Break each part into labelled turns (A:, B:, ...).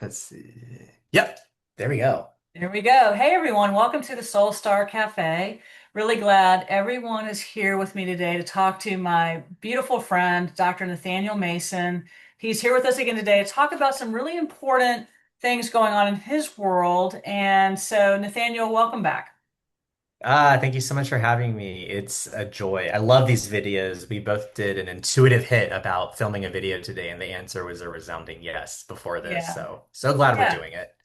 A: Let's see. Yep, there we go.
B: There we go. Hey everyone, welcome to the Soul Star Cafe. Really glad everyone is here with me today to talk to my beautiful friend, Dr. Nathaniel Mason. He's here with us again today to talk about some really important things going on in his world. And so, Nathaniel, welcome back.
A: Thank you so much for having me. It's a joy. I love these videos. We both did an intuitive hit about filming a video today, and the answer was a resounding yes before this.
B: Yeah.
A: So glad we're
B: Yeah.
A: doing it.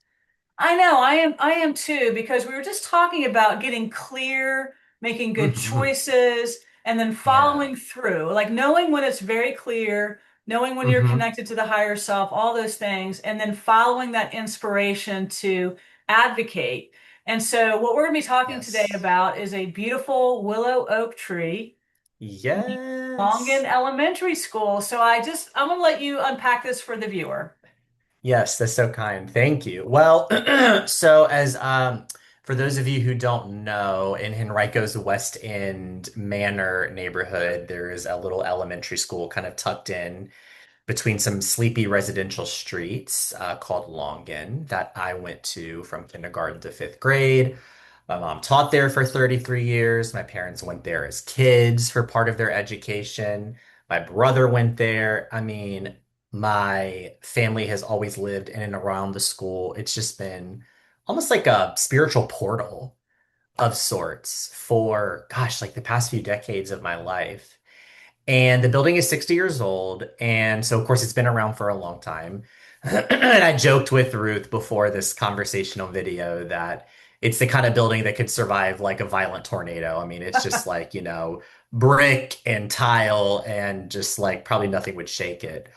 B: I know, I am too, because we were just talking about getting clear, making good
A: Hmm.
B: choices, and then
A: Yeah.
B: following through, like knowing when it's very clear, knowing when you're
A: Hmm.
B: connected to the higher self, all those things, and then following that inspiration to advocate. And so what we're going to be talking today
A: Yes.
B: about is a beautiful willow oak tree in Longin
A: Yes.
B: Elementary School. So I'm going to let you unpack this for the viewer.
A: Yes, that's so kind. Thank you. Well, so as for those of you who don't know, in Henrico's West End Manor neighborhood, there is a little elementary school kind of tucked in between some sleepy residential streets called Longin that I went to from kindergarten to fifth grade. My mom taught there for 33 years. My parents went there as kids for part of their education. My brother went there. I mean, my family has always lived in and around the school. It's just been almost like a spiritual portal of sorts for, gosh, like the past few decades of my life. And the building is 60 years old. And so, of course, it's been around for a long time. And I joked with Ruth before this conversational video that it's the kind of building that could survive like a violent tornado. I mean, it's just like, brick and tile and just like probably nothing would shake it.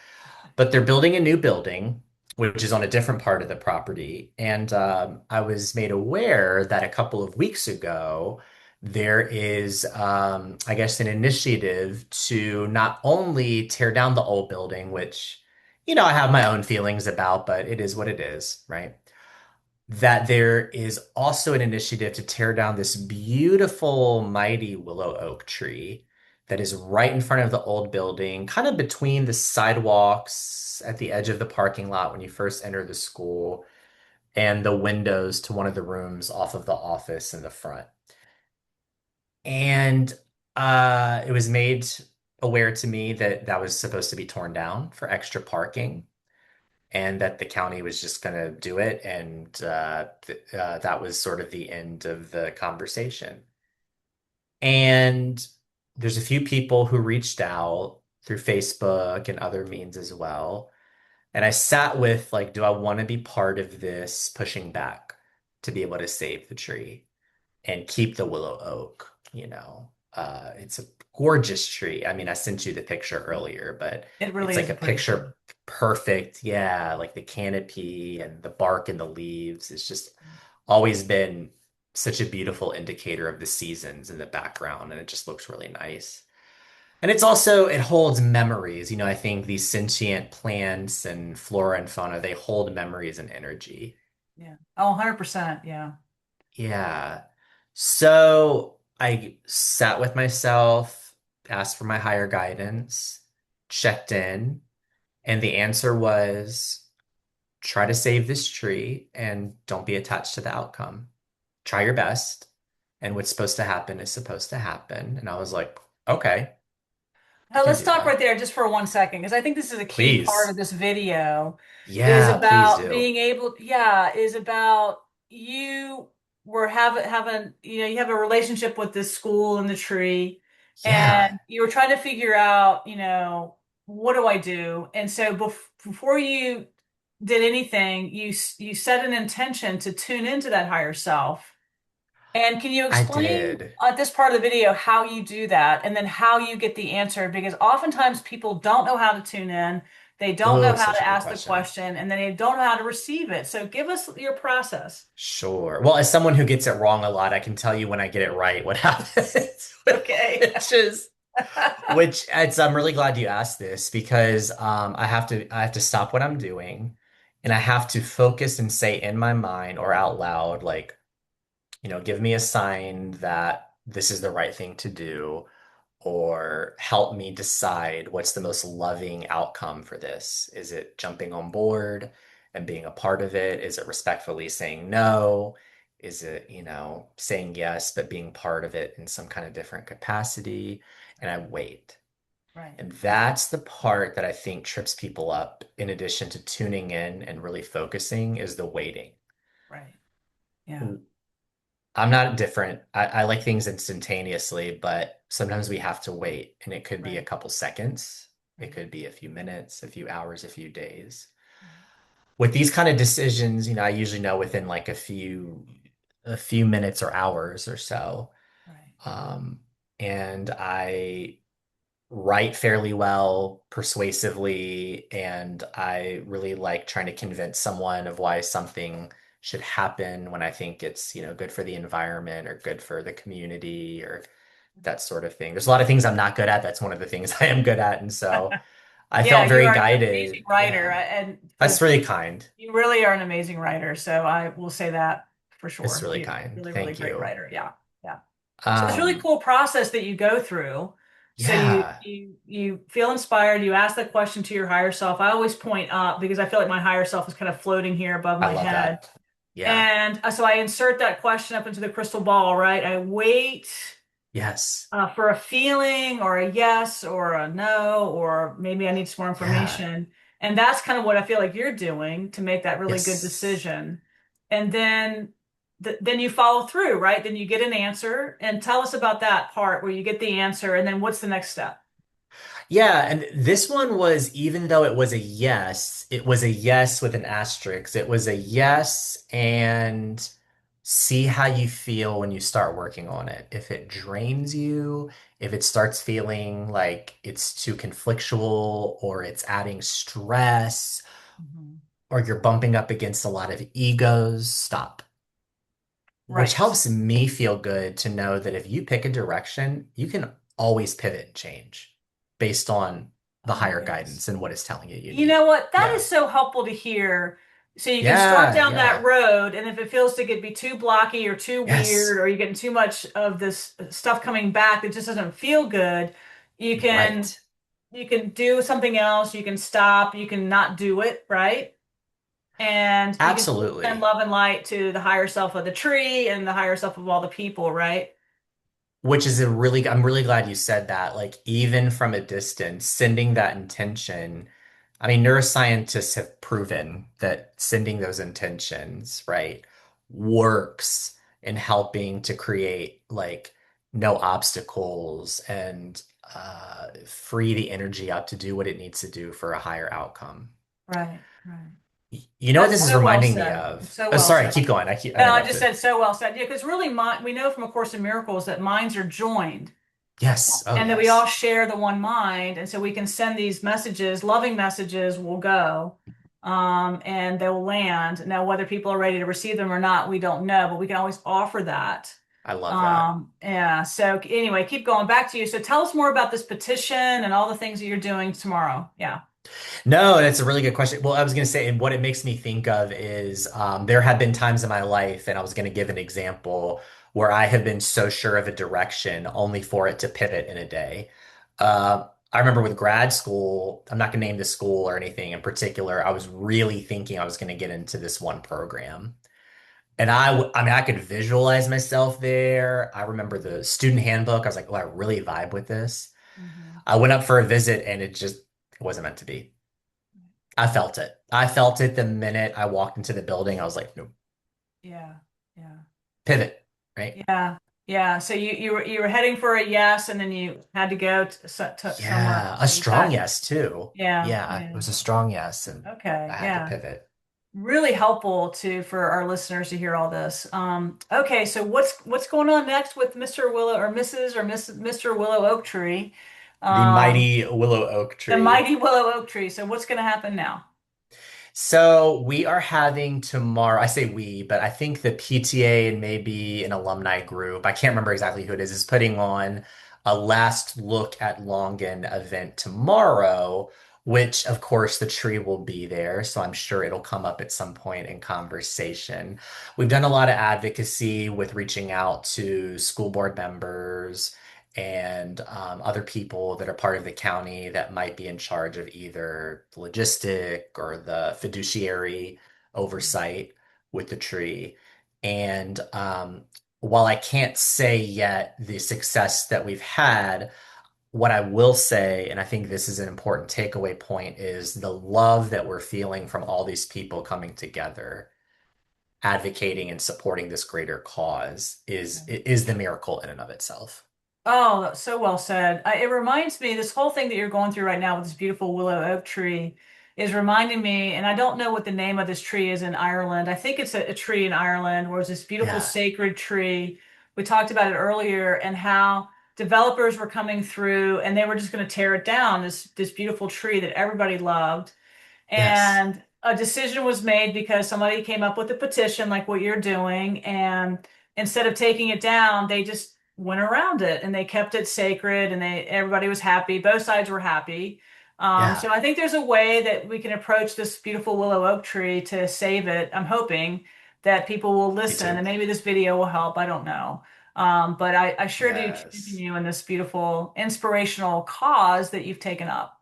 A: But they're building a new building, which is on a different part of the property. And I was made aware that a couple of weeks ago, there is, I guess, an initiative to not only tear down the old building, which, I have my own feelings about, but it is what it is, right? That there is also an initiative to tear down this beautiful, mighty willow oak tree that is right in front of the old building, kind of between the sidewalks at the edge of the parking lot when you first enter the school and the windows to one of the rooms off of the office in the front. And it was made aware to me that that was supposed to be torn down for extra parking and that the county was just going to do it. And that was sort of the end of the conversation. And there's a few people who reached out through Facebook and other means as well. And I sat with, like, do I want to be part of this pushing back to be able to save the tree and keep the willow oak, It's a gorgeous tree. I mean, I sent you the picture earlier, but
B: It
A: it's
B: really
A: like
B: is
A: a
B: a pretty tree.
A: picture perfect. Yeah, like the canopy and the bark and the leaves. It's just always been such a beautiful indicator of the seasons in the background, and it just looks really nice. And it holds memories. I think these sentient plants and flora and fauna, they hold memories and energy.
B: Yeah. Oh, 100%. Yeah.
A: Yeah. So I sat with myself, asked for my higher guidance, checked in, and the answer was try to save this tree and don't be attached to the outcome. Try your best, and what's supposed to happen is supposed to happen. And I was like, okay, I
B: Now,
A: can
B: let's
A: do
B: stop right
A: that.
B: there just for 1 second, because I think this is a key part of
A: Please.
B: this video is
A: Yeah, please
B: about
A: do.
B: being able, yeah, is about you were having, you have a relationship with this school and the tree,
A: Yeah,
B: and you were trying to figure out, what do I do? And so before you did anything, you set an intention to tune into that higher self. And can you
A: I
B: explain
A: did.
B: at this part of the video how you do that and then how you get the answer? Because oftentimes people don't know how to tune in, they don't know
A: Oh,
B: how
A: such
B: to
A: a good
B: ask the
A: question.
B: question, and then they don't know how to receive it. So give us your process.
A: Sure. Well, as someone who gets it wrong a lot, I can tell you when I get it right what happens,
B: Okay.
A: which is which I'm really glad you asked this because I have to stop what I'm doing and I have to focus and say in my mind or out loud like, give me a sign that this is the right thing to do or help me decide what's the most loving outcome for this. Is it jumping on board? and being a part of it? Is it respectfully saying no? Is it, saying yes, but being part of it in some kind of different capacity? And I wait.
B: Right.
A: And that's the part that I think trips people up, in addition to tuning in and really focusing, is the waiting.
B: Right. Yeah.
A: I'm not different. I like things instantaneously, but sometimes we have to wait, and it could be a
B: Right.
A: couple seconds. It
B: Right.
A: could be a few minutes, a few hours, a few days.
B: Right.
A: With these kind of decisions, I usually know within like a few minutes or hours or so.
B: Right.
A: Um, and I write fairly well, persuasively, and I really like trying to convince someone of why something should happen when I think it's, good for the environment or good for the community or that sort of thing. There's a lot of things I'm not good at. That's one of the things I am good at. And so I
B: Yeah,
A: felt
B: you
A: very
B: are an amazing
A: guided.
B: writer,
A: Yeah.
B: and
A: That's really kind.
B: you really are an amazing writer. So I will say that for
A: It's
B: sure.
A: really
B: You
A: kind.
B: really, really
A: Thank
B: great
A: you.
B: writer. Yeah, yeah. So it's a really
A: Um,
B: cool process that you go through. So you
A: yeah,
B: you you feel inspired. You ask the question to your higher self. I always point up because I feel like my higher self is kind of floating here above
A: I
B: my
A: love
B: head.
A: that. Yeah.
B: And so I insert that question up into the crystal ball, right? I wait
A: Yes.
B: for a feeling or a yes or a no, or maybe I need some more
A: Yeah.
B: information. And that's kind of what I feel like you're doing to make that really good
A: Yes.
B: decision. And then then you follow through, right? Then you get an answer and tell us about that part where you get the answer and then what's the next step?
A: Yeah, and this one was, even though it was a yes with an asterisk. It was a yes, and see how you feel when you start working on it. If it drains you, if it starts feeling like it's too conflictual or it's adding stress
B: Mhm.
A: or you're bumping up against a lot of egos, stop. Which
B: Right.
A: helps me feel good to know that if you pick a direction, you can always pivot and change based on the
B: Oh,
A: higher
B: yes.
A: guidance and what it's telling you you
B: You
A: need.
B: know what? That
A: Yeah.
B: is so helpful to hear. So you can start
A: Yeah.
B: down that
A: Yeah.
B: road, and if it feels to get be too blocky or too weird,
A: Yes.
B: or you're getting too much of this stuff coming back that just doesn't feel good, you can
A: Right.
B: you can do something else. You can stop. You can not do it, right? And you can still send
A: Absolutely.
B: love and light to the higher self of the tree and the higher self of all the people, right?
A: Which is I'm really glad you said that. Like, even from a distance, sending that intention. I mean, neuroscientists have proven that sending those intentions, right, works in helping to create like no obstacles and free the energy up to do what it needs to do for a higher outcome.
B: Right, right.
A: You know what
B: That's
A: this is
B: so well
A: reminding me
B: said.
A: of?
B: So
A: Oh,
B: well
A: sorry,
B: said.
A: keep going. I
B: And I just
A: interrupted.
B: said so well said. Yeah, because really, we know from A Course in Miracles that minds are joined
A: Yes. Oh,
B: and that we all
A: yes.
B: share the one mind. And so we can send these messages, loving messages will go, and they will land. Now, whether people are ready to receive them or not, we don't know, but we can always offer that.
A: I love that.
B: Yeah. So anyway, keep going back to you. So tell us more about this petition and all the things that you're doing tomorrow. Yeah.
A: No, that's a really good question. Well, I was going to say, and what it makes me think of is there have been times in my life, and I was going to give an example where I have been so sure of a direction only for it to pivot in a day. I remember with grad school, I'm not going to name the school or anything in particular. I was really thinking I was going to get into this one program. And I mean, I could visualize myself there. I remember the student handbook. I was like, oh, I really vibe with this.
B: Hmm.
A: I went up for a visit and it wasn't meant to be. I felt it. I felt it the minute I walked into the building. I was like, nope,
B: Yeah. Yeah.
A: pivot, right?
B: Yeah. Yeah. So you were heading for a yes, and then you had to go to somewhere
A: Yeah,
B: else.
A: a
B: So you
A: strong
B: got
A: yes too.
B: yeah.
A: Yeah, it
B: Yeah.
A: was a strong yes, and I
B: Okay.
A: had to
B: Yeah.
A: pivot.
B: Really helpful to for our listeners to hear all this. Okay, so what's going on next with Mr. Willow or Mrs. or Mr. Willow Oak Tree,
A: The
B: um,
A: mighty willow oak
B: the
A: tree.
B: mighty Willow Oak Tree? So what's going to happen now?
A: So we are having tomorrow, I say we, but I think the PTA and maybe an alumni group, I can't remember exactly who it is putting on a last look at Longan event tomorrow, which of course the tree will be there. So I'm sure it'll come up at some point in conversation. We've done a lot of advocacy with reaching out to school board members and other people that are part of the county that might be in charge of either the logistic or the fiduciary. oversight with the tree. And while I can't say yet the success that we've had, what I will say, and I think this is an important takeaway point, is the love that we're feeling from all these people coming together, advocating and supporting this greater cause is the miracle in and of itself.
B: Oh, that's so well said. It reminds me, this whole thing that you're going through right now with this beautiful willow oak tree is reminding me, and I don't know what the name of this tree is in Ireland. I think it's a tree in Ireland where it's this beautiful
A: Yeah.
B: sacred tree. We talked about it earlier and how developers were coming through and they were just going to tear it down, this beautiful tree that everybody loved.
A: Yes.
B: And a decision was made because somebody came up with a petition like what you're doing. And instead of taking it down, they just went around it and they kept it sacred and everybody was happy. Both sides were happy.
A: Yeah.
B: So I think there's a way that we can approach this beautiful willow oak tree to save it. I'm hoping that people will
A: Me
B: listen
A: too.
B: and maybe this video will help. I don't know. But I sure do champion
A: Yes.
B: you in this beautiful inspirational cause that you've taken up.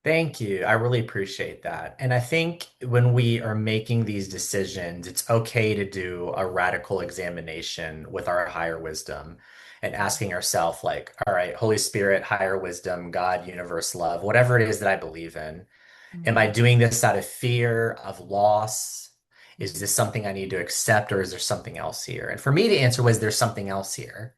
A: Thank you. I really appreciate that. And I think when we are making these decisions, it's okay to do a radical examination with our higher wisdom and asking ourselves, like, all right, Holy Spirit, higher wisdom, God, universe, love, whatever it is that I believe in, am I
B: Mhm.
A: doing this out of fear of loss? Is this something I need to accept, or is there something else here? And for me, the answer was there's something else here,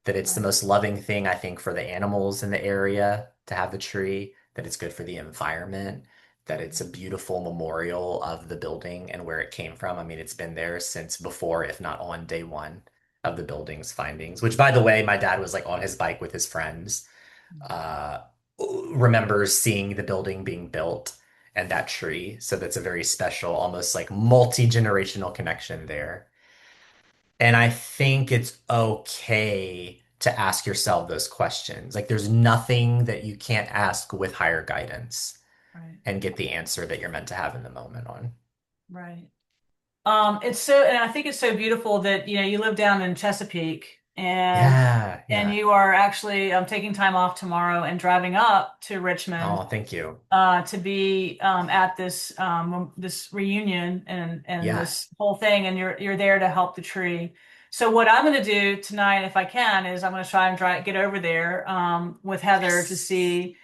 A: that it's the
B: Right.
A: most loving thing, I think, for the animals in the area to have the tree, that it's good for the environment, that it's a beautiful memorial of the building and where it came from. I mean, it's been there since before, if not on day one of the building's findings, which, by the way, my dad was like on his bike with his friends, uh, remembers seeing the building being built and that tree. So that's a very special, almost like multi-generational connection there. And I think it's okay to ask yourself those questions. Like there's nothing that you can't ask with higher guidance
B: Right.
A: and get the answer that you're meant to have in the moment on.
B: Right. It's so, and I think it's so beautiful that, you live down in Chesapeake
A: Yeah,
B: and
A: yeah.
B: you are actually taking time off tomorrow and driving up to Richmond
A: Oh, thank you.
B: to be at this reunion and
A: Yeah.
B: this whole thing, and you're there to help the tree. So what I'm going to do tonight, if I can, is I'm going to try and get over there with Heather to
A: Yes.
B: see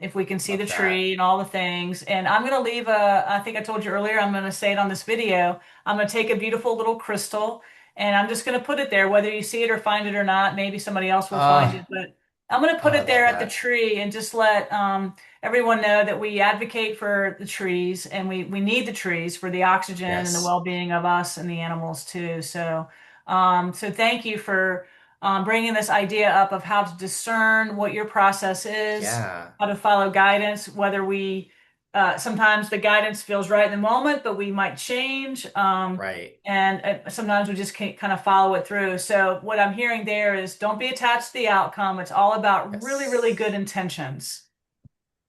B: if we can see the
A: Love that.
B: tree and all the things. And I'm going to leave a, I think I told you earlier, I'm going to say it on this video. I'm going to take a beautiful little crystal and I'm just going to put it there, whether you see it or find it or not. Maybe somebody else will find
A: Oh,
B: it, but I'm going to
A: oh,
B: put
A: I
B: it there
A: love
B: at the
A: that.
B: tree and just let everyone know that we advocate for the trees and we need the trees for the oxygen and the
A: Yes.
B: well-being of us and the animals too. So thank you for bringing this idea up of how to discern what your process is,
A: Yeah.
B: how to follow guidance, whether we sometimes the guidance feels right in the moment, but we might change.
A: Right.
B: And sometimes we just can't kind of follow it through. So what I'm hearing there is don't be attached to the outcome. It's all about really, really good
A: Yes.
B: intentions.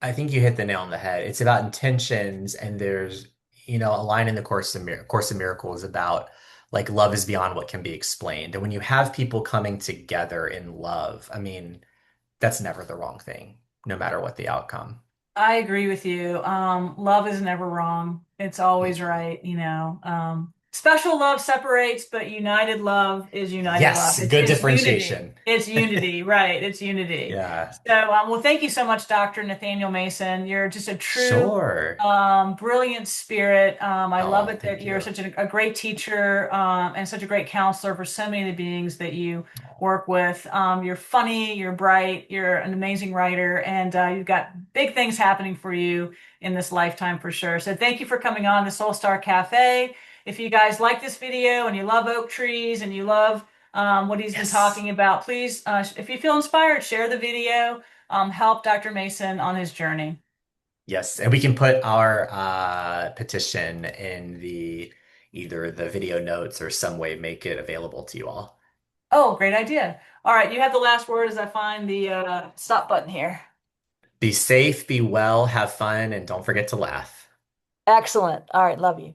A: I think you hit the nail on the head. It's about intentions, and there's, a line in the Course of Miracles about like love is beyond what can be explained. And when you have people coming together in love, I mean, that's never the wrong thing, no matter what the outcome.
B: I agree with you. Love is never wrong. It's always
A: Mm-mm.
B: right. Special love separates, but united love is united love.
A: Yes,
B: It's
A: good
B: it's unity.
A: differentiation.
B: It's unity, right? It's unity.
A: Yeah,
B: Well, thank you so much, Dr. Nathaniel Mason. You're just a true,
A: sure.
B: brilliant spirit. I love
A: Oh,
B: it that
A: thank
B: you're
A: you.
B: such a great teacher, and such a great counselor for so many of the beings that you work with. You're funny, you're bright, you're an amazing writer, and you've got big things happening for you in this lifetime for sure. So thank you for coming on the Soul Star Cafe. If you guys like this video and you love oak trees and you love what he's been
A: Yes.
B: talking about, please, if you feel inspired, share the video, help Dr. Mason on his journey.
A: Yes, and we can put our petition in the either the video notes or some way make it available to you all.
B: Oh, great idea. All right, you have the last word as I find the stop button here.
A: Be safe, be well, have fun, and don't forget to laugh.
B: Excellent. All right, love you.